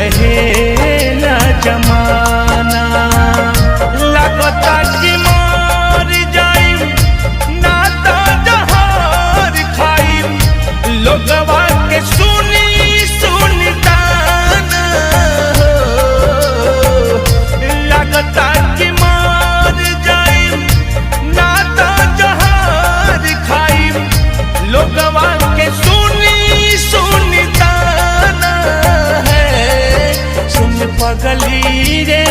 कहेला जमाना। लगता कि मर जाइम ना तो जहर खाइम, लोगवा के सुनी सुनी ताना। लगता कि मर जाइम ना तो जहर खाइम, लोगवा के सुनी सुनी ताना है। सुन पगली रे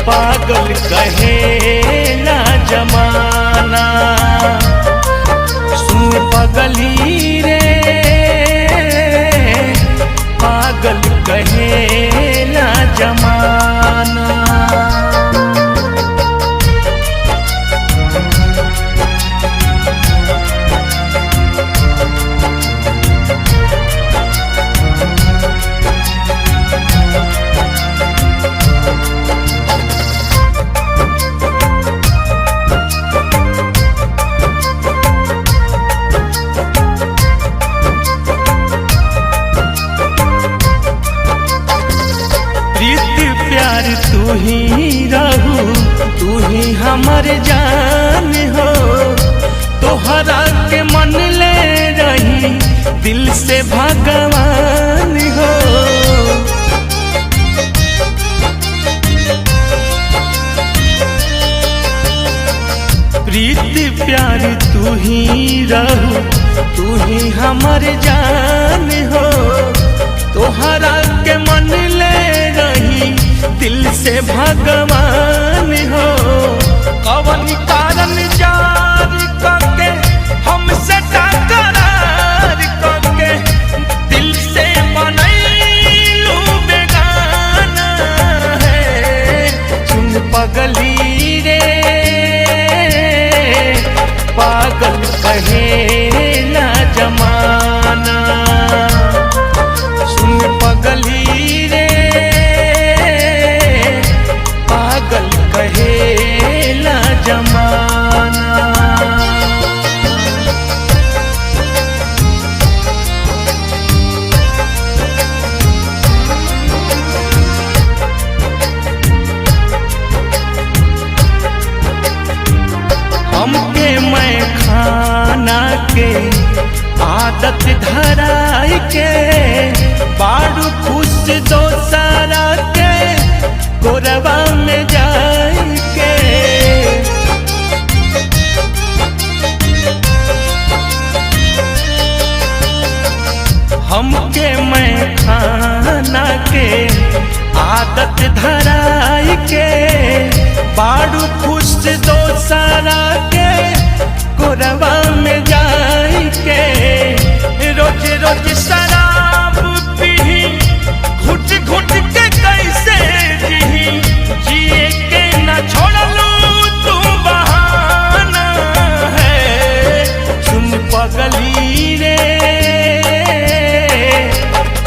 पागल कहेला जमाना। सुन पगली रे पागल कहेला जमाना। प्यार तू ही रहू, तू ही हमर जान हो। तोहरा के मन ले रही दिल से भगवान हो। प्रीति प्यार तू ही रहू, तू ही हमर जान हो। तोहरा के मन ले रही दिल से भगवान हो। कवन कारण जार करके हमसे टकरार करके दिल से बनैलू बेगाना है। सुन पगली रे पागल कहेला जमाना। सुन पगली रे पागल कहेला जमाना। हमके मैं खाना के आदत धराई के, बारू खुश दोसरा के गोरबा में जाई के। हमके मैं खाना के आदत धराई के, बारू खुश दोसरा के गोरबा में जाई के। रोज रोज शराब पीही घुट घुट के कैसे जीही, जिए के न छोड़लू तू बहाना है। सुन पगली रे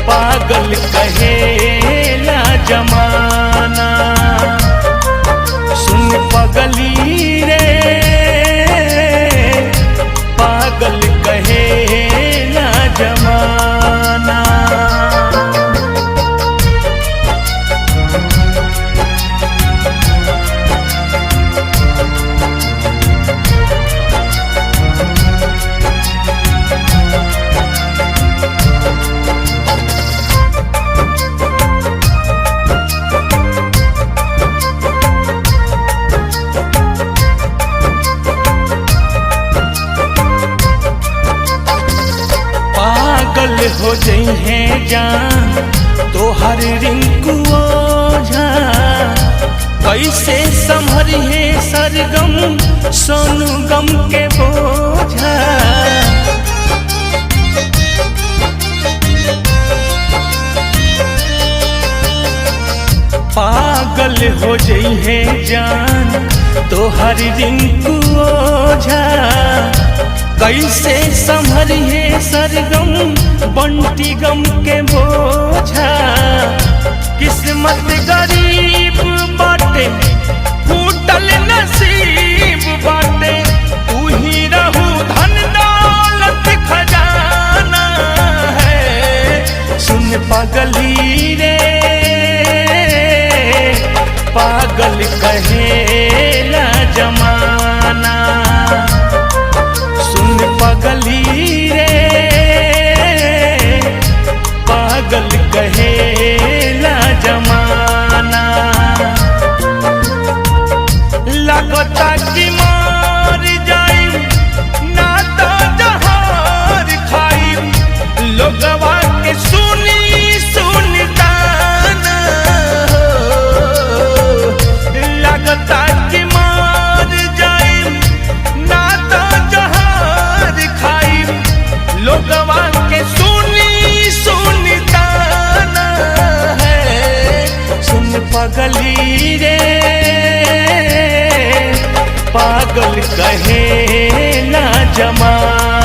पागल कहेला जमाना। सुन पगली रे पागल कहेला जमाना। हो जइहे जान तोहर रिंकू ओझा, कैसे संभरिहे सरगम सोनू गम के बोझा। पागल हो जइहे जान तोहर रिंकू ओझा, कैसे संभरिहे सरगम बंटी गम के बोझा। किस्मत गरीब बाटे फूटल नसीब बाटे, तू ही रहू धन दौलत खजाना है। सुन कहेला जमाना। सुन पगली रे पागल कहेला जमाना। लगता कि मार जाई ना तो जहर खाई, लोगवा के सुनी सुनता ना हो। लगता कि मार जाई ना तो जहर खाई, लोगवा के सुनी सुनता ना है। सुन पगली रे पागल कहेला जमाना।